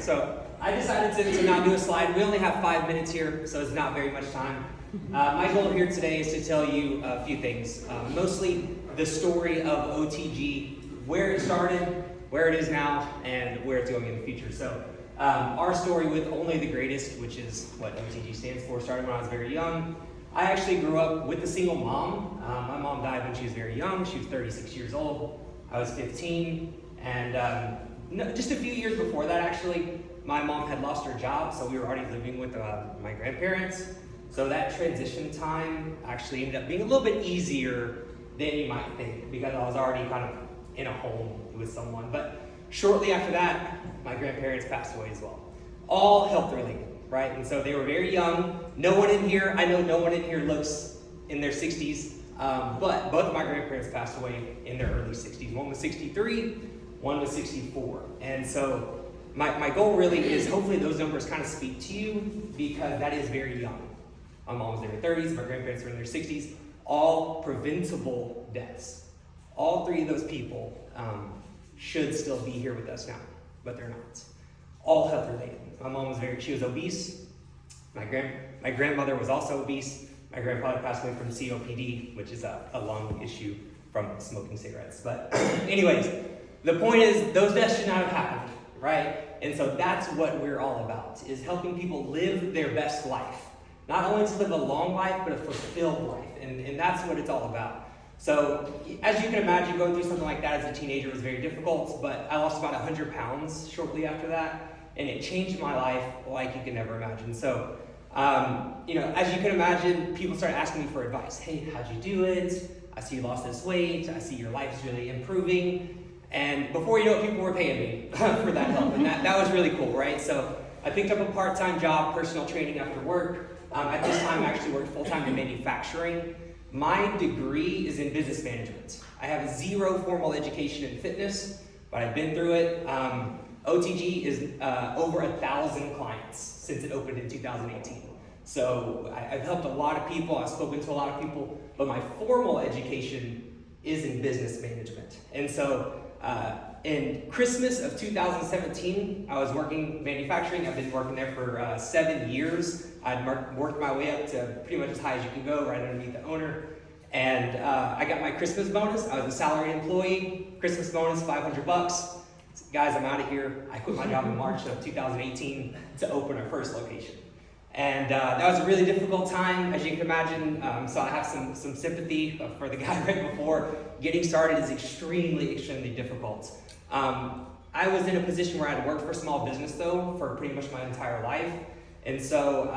So I decided to not do a slide. We only have 5 minutes here, so it's not very much time. My goal here today is to tell you a few things. Mostly the story of OTG, where it started, where it is now, and where it's going in the future. So our story with Only the Greatest, which is what OTG stands for, started when I was very young. I actually grew up with a single mom. My mom died when she was very young. She was 36 years old. I was 15. And just a few years before that, actually, my mom had lost her job, so we were already living with my grandparents. So that transition time actually ended up being a little bit easier than you might think, because I was already kind of in a home with someone. But shortly after that, my grandparents passed away as well. All health related, right? And so they were very young. No one in here, I know no one in here looks in their 60s, but both of my grandparents passed away in their early 60s. One was 63, one was 64. And so my goal really is hopefully those numbers kind of speak to you, because that is very young. My mom was in her 30s, my grandparents were in their 60s, all preventable deaths. All three of those people should still be here with us now, but they're not. All health related. My mom was she was obese. My grandmother was also obese. My grandfather passed away from COPD, which is a lung issue from smoking cigarettes. But anyways, the point is those deaths should not have happened, right? And so that's what we're all about, is helping people live their best life. Not only to live a long life, but a fulfilled life. And that's what it's all about. So as you can imagine, going through something like that as a teenager was very difficult, but I lost about 100 pounds shortly after that, and it changed my life like you can never imagine. So, as you can imagine, people started asking me for advice. Hey, how'd you do it? I see you lost this weight. I see your life is really improving. And before you know it, people were paying me for that help, and that was really cool, right? So I picked up a part-time job, personal training after work. At this time, I actually worked full-time in manufacturing. My degree is in business management. I have 0 formal education in fitness, but I've been through it. OTG is over 1,000 clients since it opened in 2018. So I've helped a lot of people, I've spoken to a lot of people, but my formal education is in business management. And so in Christmas of 2017, I was working manufacturing. I've been working there for 7 years. I'd worked my way up to pretty much as high as you can go, right underneath the owner. And I got my Christmas bonus. I was a salaried employee. Christmas bonus, $500. Guys, I'm out of here. I quit my job in March of 2018 to open our first location. And that was a really difficult time, as you can imagine. So I have some sympathy for the guy right before. Getting started is extremely, extremely difficult. I was in a position where I had worked for small business, though, for pretty much my entire life. And so,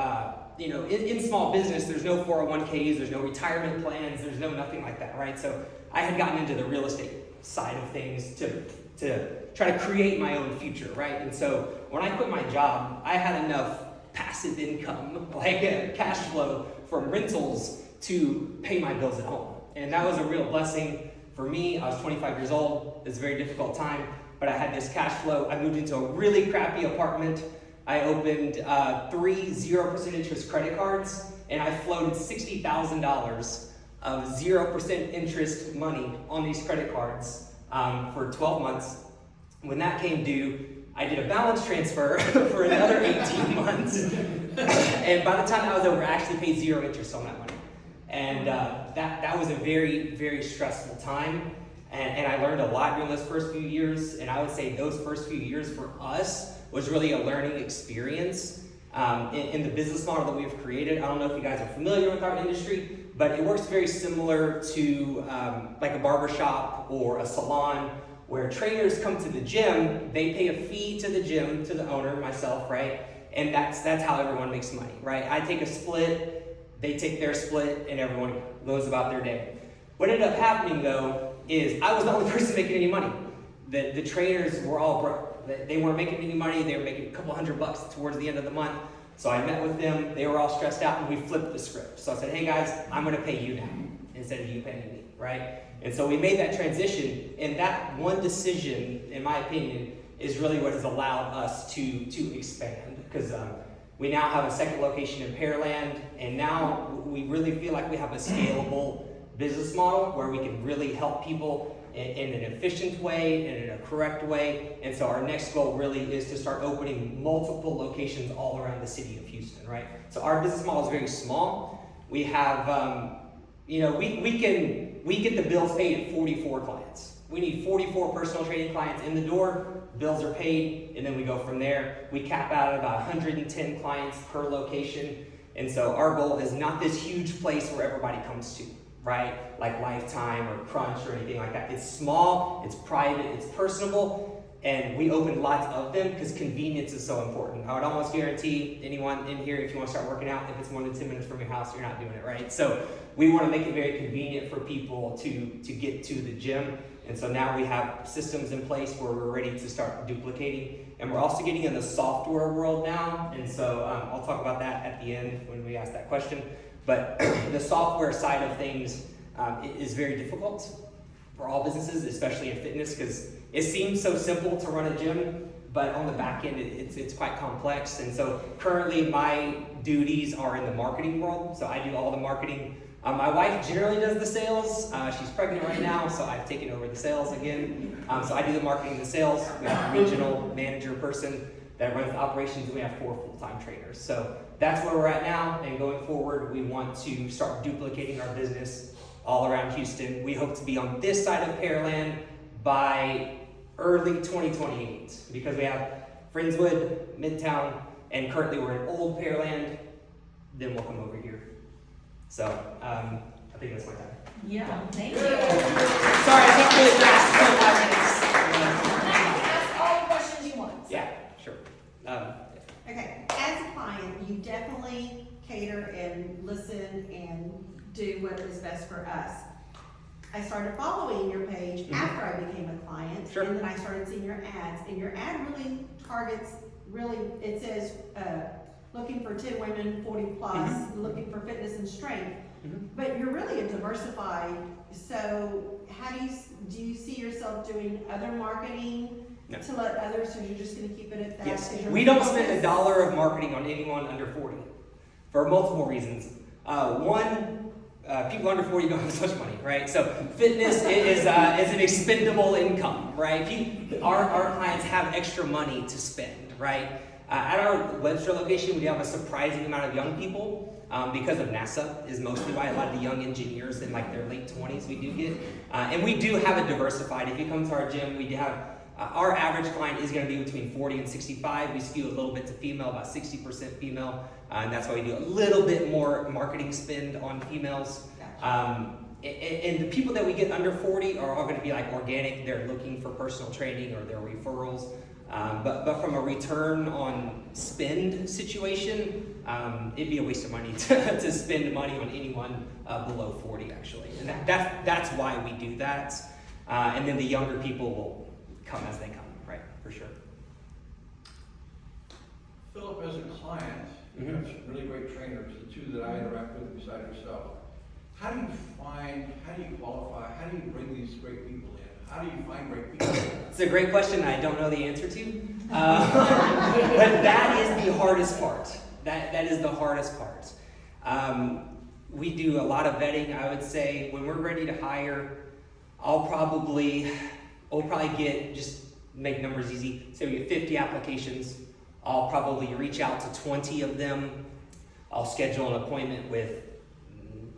in small business, there's no 401ks, there's no retirement plans, there's no nothing like that, right? So I had gotten into the real estate side of things to try to create my own future, right? And so when I quit my job, I had enough passive income, like cash flow from rentals, to pay my bills at home. And that was a real blessing for me. I was 25 years old. It was a very difficult time, but I had this cash flow. I moved into a really crappy apartment. I opened 3 0% interest credit cards, and I floated $60,000 of 0% interest money on these credit cards for 12 months. When that came due, I did a balance transfer for another 18 months. And by the time that was over, I actually paid 0 interest on that money. And that was a very, very stressful time. And I learned a lot during those first few years. And I would say those first few years for us was really a learning experience in the business model that we've created. I don't know if you guys are familiar with our industry, but it works very similar to like a barbershop or a salon, where trainers come to the gym. They pay a fee to the gym, to the owner, myself, right? And that's how everyone makes money, right? I take a split, they take their split, and everyone goes about their day. What ended up happening, though, is I was the only person making any money. The trainers were all broke. They weren't making any money. They were making a couple $100 towards the end of the month. So I met with them. They were all stressed out, and we flipped the script. So I said, hey guys, I'm going to pay you now instead of you paying me, right? And so we made that transition, and that one decision, in my opinion, is really what has allowed us to expand, because we now have a second location in Pearland, and now we really feel like we have a scalable business model where we can really help people in an efficient way and in a correct way. And so our next goal really is to start opening multiple locations all around the city of Houston, right? So our business model is very small. We have, we get the bills paid at 44 clients. We need 44 personal training clients in the door, bills are paid, and then we go from there. We cap out at about 110 clients per location. And so our goal is not this huge place where everybody comes to, right? Like Lifetime or Crunch or anything like that. It's small, it's private, it's personable, and we open lots of them because convenience is so important. I would almost guarantee anyone in here, if you want to start working out, if it's more than 10 minutes from your house, you're not doing it, right? So we want to make it very convenient for people to get to the gym. And so now we have systems in place where we're ready to start duplicating. And we're also getting in the software world now. And so I'll talk about that at the end when we ask that question. But the software side of things is very difficult for all businesses, especially in fitness, because it seems so simple to run a gym, but on the back end, it's quite complex. And so currently my duties are in the marketing world. So I do all the marketing. My wife generally does the sales. She's pregnant right now, so I've taken over the sales again. So I do the marketing and the sales. We have a regional manager person that runs the operations, and we have 4 full-time trainers. So that's where we're at now, and going forward, we want to start duplicating our business all around Houston. We hope to be on this side of Pearland by early 2028, because we have Friendswood, Midtown, and currently we're in Old Pearland. Then we'll come over here. So, I think that's my time. Yeah, thank you. Sorry, I talked really fast. 5 minutes. Ask all the questions you want. Yeah, sure. Okay, as a client, you definitely cater and listen and do what is best for us. I started following your page after I became a client, Sure. and then I started seeing your ads, and your ad really targets, it says, looking for 10 women, 40 plus, looking for fitness and strength. But you're really a diversified, so how do you see yourself doing other marketing to let others, or you're just gonna keep it at that? Yes, we don't spend $1 of marketing on anyone under 40 for multiple reasons. One, people under 40 don't have as much money, right? So fitness is an expendable income, right? Our clients have extra money to spend, right? At our Webster location, we have a surprising amount of young people because of NASA is mostly why. A lot of the young engineers in like their late 20s we do get. And we do have it diversified. If you come to our gym, we do have, our average client is gonna be between 40 and 65. We skew a little bit to female, about 60% female. And that's why we do a little bit more marketing spend on females. And the people that we get under 40 are all gonna be like organic. They're looking for personal training or their referrals. But from a return on spend situation, it'd be a waste of money to spend money on anyone below 40 actually. And that's why we do that. And then the younger people will come as they come, right, for sure. Philip, as a client, you have some really great trainers, the 2 that I interact with beside yourself. How do you qualify, how do you bring these great people in? How do you find great people? It's a great question I don't know the answer to. But that is the hardest part. That is the hardest part. We do a lot of vetting, I would say. When we're ready to hire, we'll probably get, just make numbers easy, say we get 50 applications. I'll probably reach out to 20 of them. I'll schedule an appointment with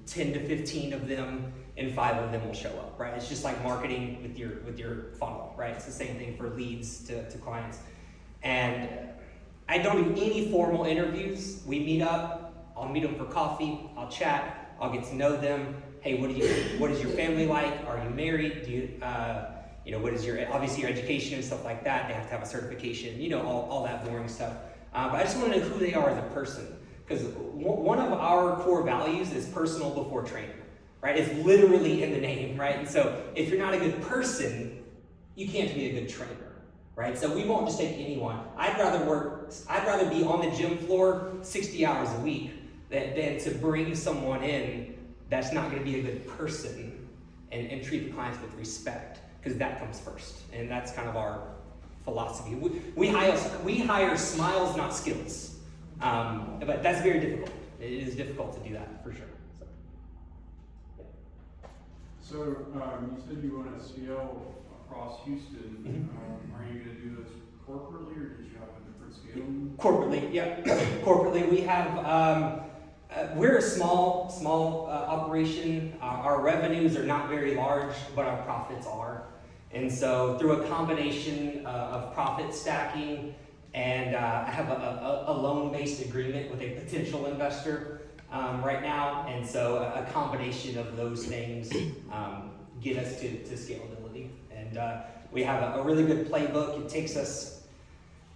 10 to 15 of them, and 5 of them will show up, right? It's just like marketing with your funnel, right? It's the same thing for leads to clients. And I don't do any formal interviews. We meet up, I'll meet them for coffee, I'll chat, I'll get to know them. Hey, what is your family like? Are you married? Do you, what is obviously your education and stuff like that. They have to have a certification, all that boring stuff. But I just want to know who they are as a person. Because one of our core values is personal before trainer, right? It's literally in the name, right? And so if you're not a good person, you can't be a good trainer, right? So we won't just take anyone. I'd rather be on the gym floor 60 hours a week than to bring someone in that's not going to be a good person and treat the clients with respect, because that comes first. And that's kind of our philosophy. We hire smiles, not skills. But that's very difficult. It is difficult to do that, for sure. So, So, you said you want to scale across Houston. Are you going to do this corporately, or did you have a different scaling? Corporately, yep. Corporately, we have, we're a small operation. Our revenues are not very large, but our profits are. And so through a combination of profit stacking and I have a loan-based agreement with a potential investor right now. And so a combination of those things get us to scalability. And we have a really good playbook. It takes us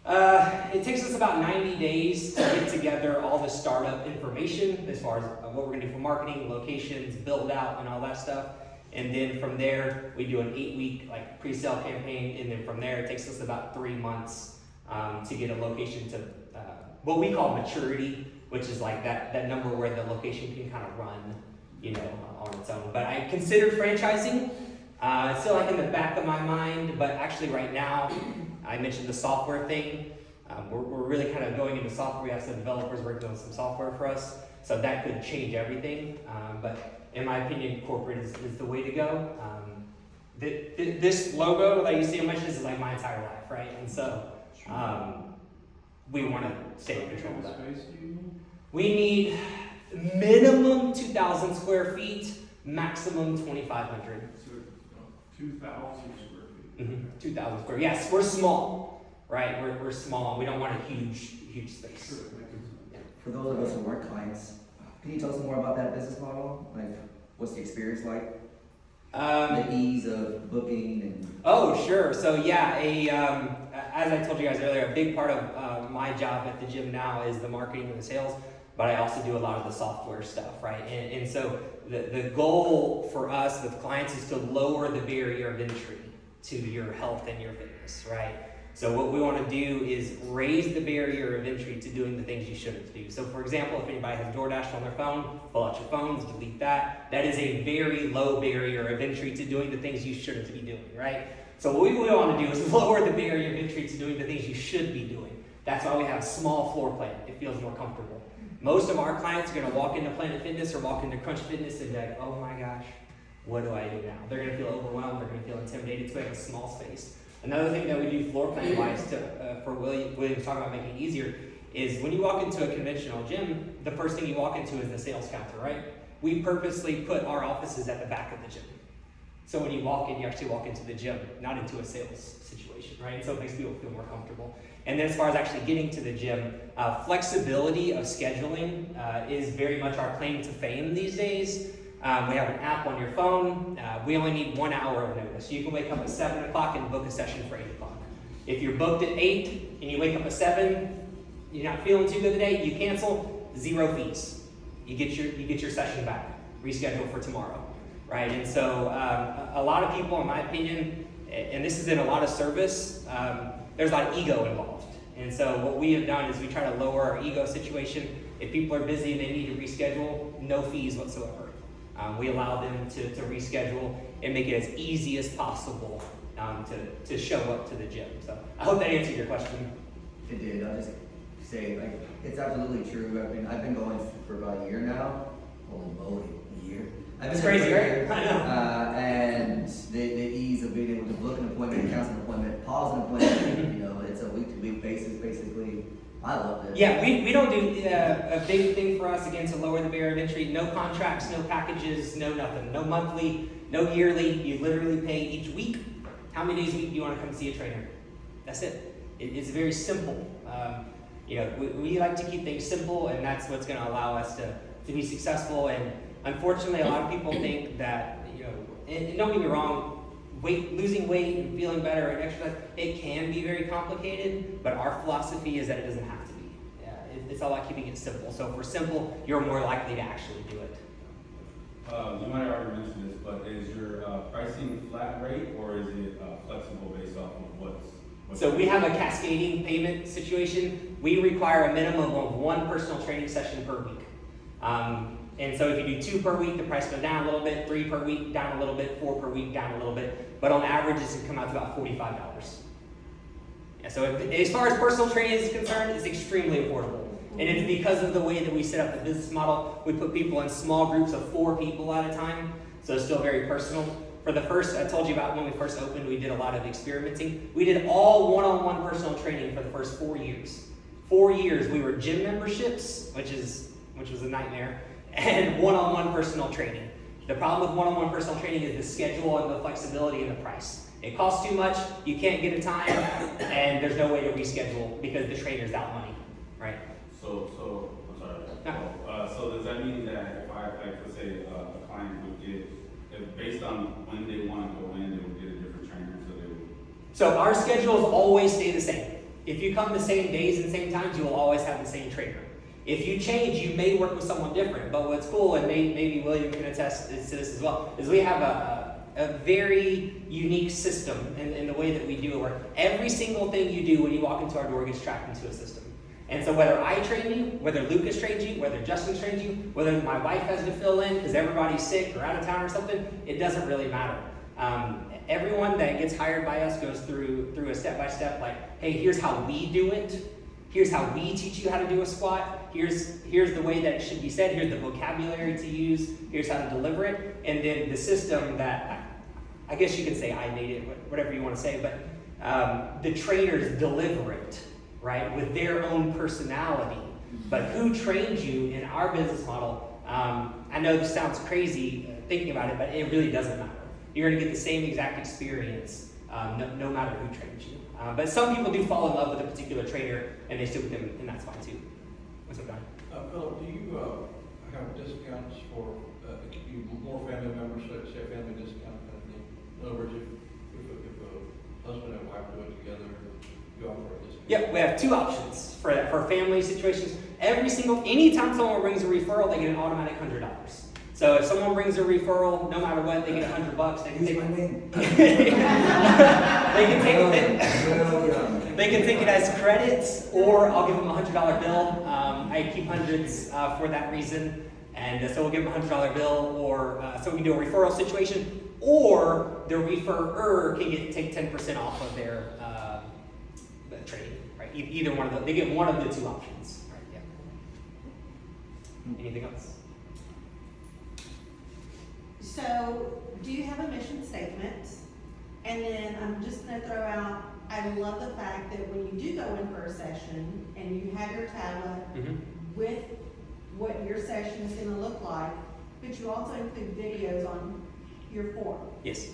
about 90 days to get together all the startup information as far as what we're gonna do for marketing, locations, build out, and all that stuff. And then from there, we do an 8-week like pre-sale campaign. And then from there, it takes us about 3 months to get a location to what we call maturity, which is like that number where the location can kind of run, on its own. But I considered franchising. It's still like in the back of my mind, but actually right now, I mentioned the software thing. We're really kind of going into software. We have some developers working on some software for us, so that could change everything. But in my opinion, corporate is the way to go. This logo that you see on my shirt is like my entire life, right? And so we want to stay in control of that. Space do you need? We need minimum 2,000 square feet, maximum 2,500. So, 2,000 square feet. Mm-hmm. 2,000 square. Yes, we're small, right? We're small. We don't want a huge space. Sure, that makes sense. For those of us who aren't clients, can you tell us more about that business model? Like, what's the experience like? The ease of booking and... Oh, sure. So yeah, as I told you guys earlier, a big part of my job at the gym now is the marketing and the sales, but I also do a lot of the software stuff, right? And so the goal for us with clients is to lower the barrier of entry to your health and your fitness, right? So what we want to do is raise the barrier of entry to doing the things you shouldn't do. So for example, if anybody has DoorDash on their phone, pull out your phones, delete that. That is a very low barrier of entry to doing the things you shouldn't be doing, right? So what we want to do is lower the barrier of entry to doing the things you should be doing. That's why we have a small floor plan. It feels more comfortable. Most of our clients are going to walk into Planet Fitness or walk into Crunch Fitness and be like, oh my gosh, what do I do now? They're going to feel overwhelmed. They're going to feel intimidated. So we have a small space. Another thing that we do floor plan wise for William to talk about making it easier is when you walk into a conventional gym, the first thing you walk into is the sales counter, right? We purposely put our offices at the back of the gym. So when you walk in, you actually walk into the gym, not into a sales situation, right? And so it makes people feel more comfortable. And then as far as actually getting to the gym, flexibility of scheduling is very much our claim to fame these days. We have an app on your phone. We only need 1 hour of notice. You can wake up at 7 o'clock and book a session for 8 o'clock. If you're booked at 8 and you wake up at 7, you're not feeling too good today, you cancel, 0 fees. You get your session back, reschedule for tomorrow, right? And so a lot of people, in my opinion, and this is in a lot of service, there's a lot of ego involved. And so what we have done is we try to lower our ego situation. If people are busy and they need to reschedule, no fees whatsoever. We allow them to reschedule and make it as easy as possible to show up to the gym. So I hope that answered your question. It did. I'll just say, like, it's absolutely true. I've been going for about a year now. Holy moly, a year. It's crazy, right? I know. And the ease of being able to book an appointment, cancel an appointment, pause an appointment, it's a week-to-week basis, basically. I love it. Yeah, we don't do a big thing for us, again, to lower the barrier of entry. No contracts, no packages, no nothing. No monthly, no yearly. You literally pay each week. How many days a week do you want to come see a trainer? That's it. It's very simple. We like to keep things simple, and that's what's going to allow us to be successful. And unfortunately, a lot of people think that, and don't get me wrong, losing weight and feeling better and exercise, it can be very complicated, but our philosophy is that it doesn't have to be. It's all about keeping it simple. So if we're simple, you're more likely to actually do it. You might have already mentioned this, but is your pricing flat rate or is it flexible based off of what's So we have a cascading payment situation. We require a minimum of 1 personal training session per week. And so if you do 2 per week, the price goes down a little bit, 3 per week, down a little bit, 4 per week, down a little bit. But on average, it's going to come out to about $45. Yeah, so as far as personal training is concerned, it's extremely affordable. And it's because of the way that we set up the business model. We put people in small groups of 4 people at a time. So it's still very personal. For the first, I told you about when we first opened, we did a lot of experimenting. We did all one-on-one personal training for the first 4 years. 4 years we were gym memberships, which was a nightmare, and one-on-one personal training. The problem with one-on-one personal training is the schedule and the flexibility and the price. It costs too much, you can't get a time, and there's no way to reschedule because the trainer's out money, right? So, I'm sorry. No. So does that mean that if I, like, let's say, a client would get, if based on when they want to go in, they would get a different trainer, so they would? So our schedules always stay the same. If you come the same days and same times, you will always have the same trainer. If you change, you may work with someone different. But what's cool, and maybe William can attest to this as well, is we have a very unique system in the way that we do it, where every single thing you do when you walk into our door gets tracked into a system. And so whether I train you, whether Lucas trains you, whether Justin trains you, whether my wife has to fill in because everybody's sick or out of town or something, it doesn't really matter. Everyone that gets hired by us goes through a step-by-step, like, hey, here's how we do it. Here's how we teach you how to do a squat. Here's the way that it should be said. Here's the vocabulary to use. Here's how to deliver it. And then the system that, I guess you could say I made it, whatever you want to say, but the trainers deliver it, right, with their own personality. But who trains you in our business model, I know this sounds crazy thinking about it, but it really doesn't matter. You're going to get the same exact experience no matter who trains you. But some people do fall in love with a particular trainer and they stick with them, and that's fine too. What's up, Don? Philip, do you have discounts for more family members, say a family discount kind of thing? In other words, if a husband and wife do it together, you offer a discount? Yeah, we have two options for that. For family situations, anytime someone brings a referral, they get an automatic $100. So if someone brings a referral, no matter what, they get $100. They can take my name. They can take it as credits, or I'll give them a $100 bill. I keep hundreds for that reason, and so we'll give them a $100 bill, or so we can do a referral situation, or the referrer can take 10% off of their training, right? Either one of them, they get one of the two options, right? Yeah. Anything else? So, do you have a mission statement? And then I'm just gonna throw out, I love the fact that when you do go in for a session and you have your tablet with what your session is gonna look like, but you also include videos on your form. Yes. So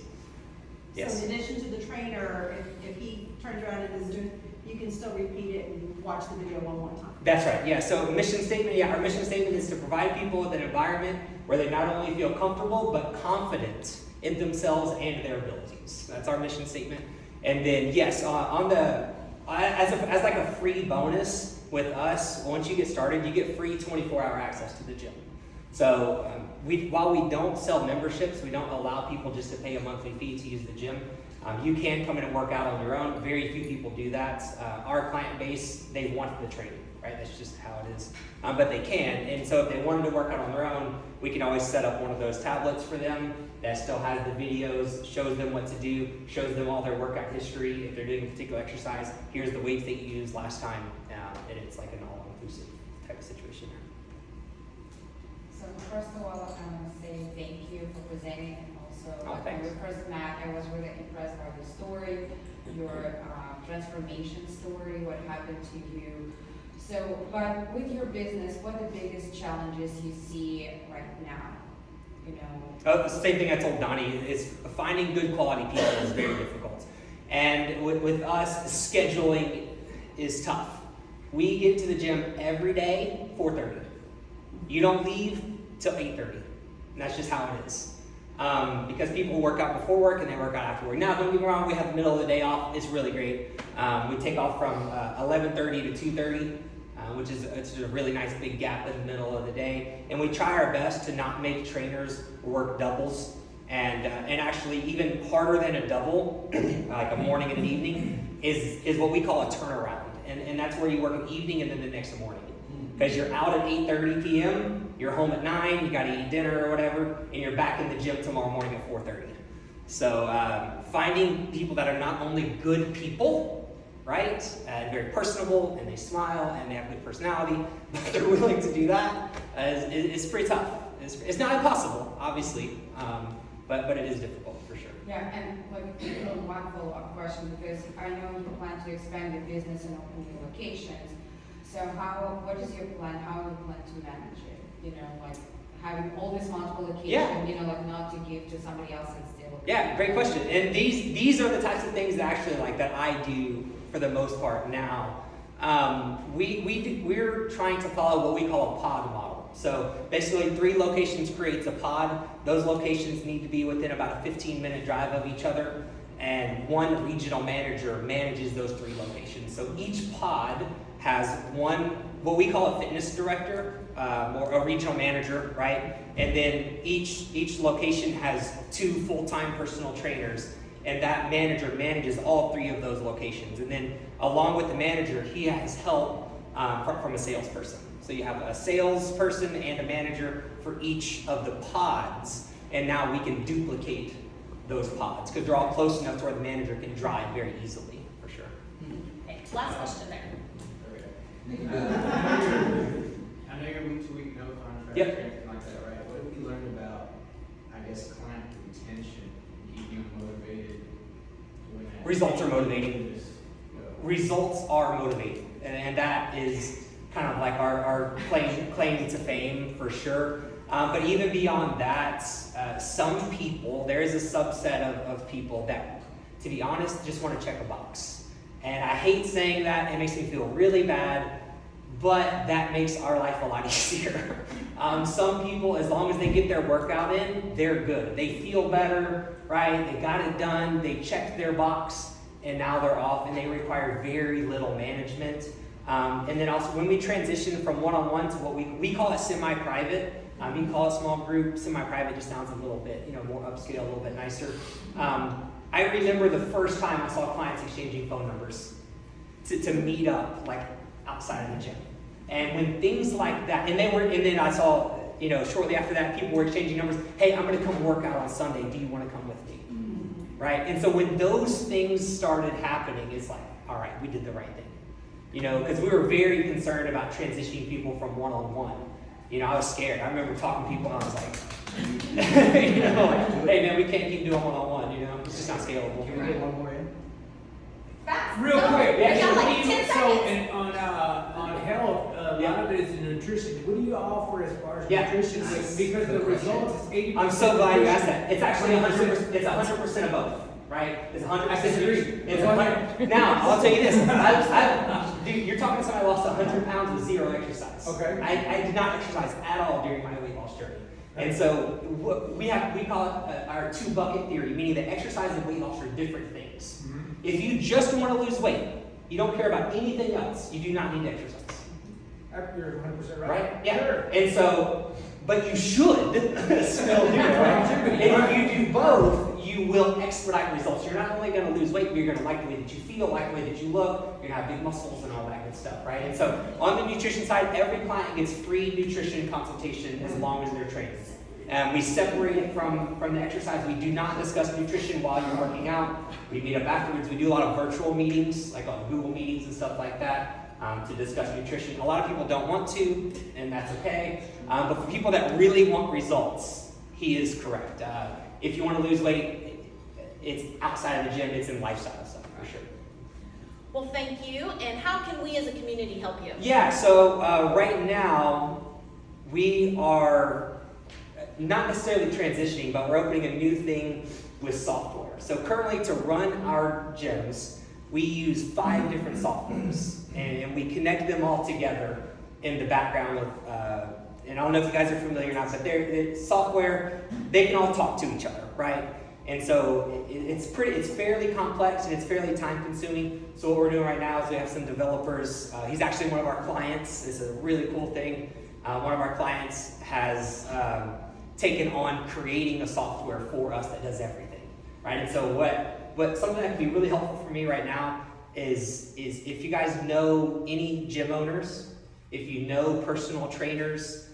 Yes. in addition to the trainer, if he turns around and is doing, you can still repeat it and watch the video one more time. That's right, yeah. So mission statement, our mission statement is to provide people with an environment where they not only feel comfortable, but confident in themselves and their abilities. That's our mission statement. And then, yes, as like a free bonus with us, once you get started, you get free 24-hour access to the gym. So while we don't sell memberships, we don't allow people just to pay a monthly fee to use the gym. You can come in and work out on your own. Very few people do that. Our client base, they want the training, right? That's just how it is. But they can, and so if they wanted to work out on their own, we can always set up one of those tablets for them that still has the videos, shows them what to do, shows them all their workout history. If they're doing a particular exercise, here's the weights that you used last time, and it's like an all-inclusive type of situation. So first of all, I want to say thank you for presenting, and also when thanks. we first met, I was really impressed by the story, your transformation story, what happened to you. So, but with your business, what are the biggest challenges you see right now? You know. The same thing I told Donnie is finding good quality people is very difficult, and with us, scheduling is tough. We get to the gym every day, 4:30. You don't leave till 8:30. And that's just how it is. Because people work out before work and they work out after work. Now, don't get me wrong, we have the middle of the day off. It's really great. We take off from 11:30 to 2:30, which is it's a really nice big gap in the middle of the day. And we try our best to not make trainers work doubles. And actually, even harder than a double, like a morning and an evening, is what we call a turnaround. And that's where you work an evening and then the next morning. Because you're out at 8:30 p.m., you're home at 9, you got to eat dinner or whatever, and you're back in the gym tomorrow morning at 4:30. So finding people that are not only good people, right, and very personable, and they smile, and they have good personality, but they're willing to do that, is pretty tough. It's not impossible, obviously, but it is difficult for sure. Yeah, and like one follow-up question, because I know you plan to expand your business and open new locations. So what is your plan? How do you plan to manage it? You know, like having all this multiple locations, Yeah. you know, like not to give to somebody else and still. Yeah, great question. And these are the types of things that actually like that I do for the most part now. We're trying to follow what we call a pod model. So basically 3 locations creates a pod. Those locations need to be within about a 15-minute drive of each other. And one regional manager manages those 3 locations. So each pod has one, what we call a fitness director, or a regional manager, right? And then each location has 2 full-time personal trainers, and that manager manages all 3 of those locations. And then along with the manager, he has help from a salesperson. So you have a salesperson and a manager for each of the pods, and now we can duplicate those pods because they're all close enough to where the manager can drive very easily, for sure. Okay, last question there. I know you're week to week, no contract Yep. or anything like that, right? What have you learned about, I guess, client retention, keeping you motivated when that Results are motivating. just go? Results are motivating, and that is kind of like our claim to fame for sure. But even beyond that, some people, there is a subset of people that, to be honest, just want to check a box. And I hate saying that, it makes me feel really bad, but that makes our life a lot easier. Some people, as long as they get their workout in, they're good. They feel better, right? They got it done, they checked their box, and now they're off, and they require very little management. And then also, when we transition from one-on-one to what we call it semi-private, you can call it small group, semi-private just sounds a little bit, more upscale, a little bit nicer. I remember the first time I saw clients exchanging phone numbers to meet up, like outside of the gym. And when things like that, and then I saw, shortly after that, people were exchanging numbers. Hey, I'm going to come work out on Sunday. Do you want to come with me? Right? And so when those things started happening, it's like, all right, we did the right thing. Because we were very concerned about transitioning people from one-on-one. I was scared. I remember talking to people and I was like, hey man, we can't keep doing one-on-one, it's just not scalable. Can we get one more in? Fast. Real quick, We got what like do 10 you, seconds. so on health, a lot of it is nutrition. What do you offer as far as nutrition? Because the results is 80%. I'm so glad you asked that. It's actually 100%. It's 100% of both, right? It's 100%. I disagree. It's 100. Now I'll tell you this. Dude, you're talking to somebody who lost 100 pounds with 0 exercise. Okay. I did not exercise at all during my weight loss journey. And so we call it our 2-bucket theory, meaning that exercise and weight loss are different things. Mm-hmm. If you just want to lose weight, you don't care about anything else, you do not need to exercise. You're 100% right. Right? Yeah. Sure. And so, but you should still do it, right? And if you do both, you will expedite results. You're not only going to lose weight, but you're going to like the way that you feel, like the way that you look. You're going to have big muscles and all that good stuff, right? And so, on the nutrition side, every client gets free nutrition consultation as long as they're trained. We separate it from the exercise. We do not discuss nutrition while you're working out. We meet up afterwards. We do a lot of virtual meetings, like on Google Meetings and stuff like that. To discuss nutrition. A lot of people don't want to, and that's okay. But for people that really want results, he is correct. If you want to lose weight, it's outside of the gym, it's in lifestyle stuff for sure. Well, thank you. And how can we as a community help you? Yeah, so right now, we are not necessarily transitioning, but we're opening a new thing with software. So currently to run our gyms, we use 5 different softwares. And we connect them all together in the background of, and I don't know if you guys are familiar or not, but they're software, they can all talk to each other, right? And so it's fairly complex and it's fairly time consuming. So what we're doing right now is we have some developers, he's actually one of our clients, it's a really cool thing. One of our clients has taken on creating a software for us that does everything, right? And so what something that can be really helpful for me right now is if you guys know any gym owners, if you know personal trainers,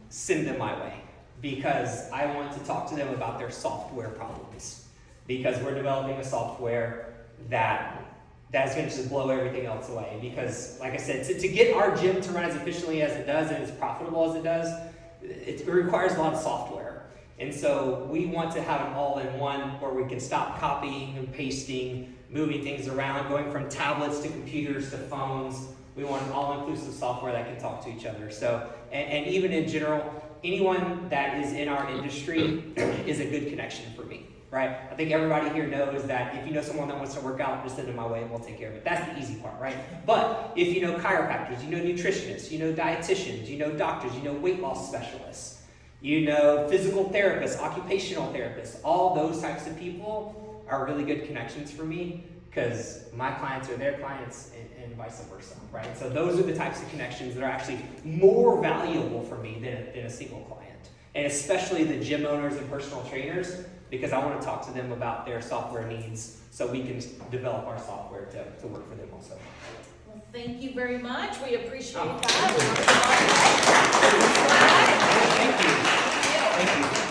send them my way because I want to talk to them about their software problems because we're developing a software that's going to just blow everything else away because, like I said, to get our gym to run as efficiently as it does and as profitable as it does, it requires a lot of software. And so we want to have an all-in-one where we can stop copying and pasting, moving things around, going from tablets to computers to phones. We want an all-inclusive software that can talk to each other. So, and even in general, anyone that is in our industry is a good connection for me, right? I think everybody here knows that if you know someone that wants to work out, just send them my way and we'll take care of it. That's the easy part, right? But if you know chiropractors, you know nutritionists, you know dietitians, you know doctors, you know weight loss specialists, you know physical therapists, occupational therapists, all those types of people are really good connections for me because my clients are their clients and vice versa, right? So those are the types of connections that are actually more valuable for me than a single client. And especially the gym owners and personal trainers, because I want to talk to them about their software needs so we can develop our software to work for them also. Well, thank you very much. We appreciate that. Thank you. Thank you.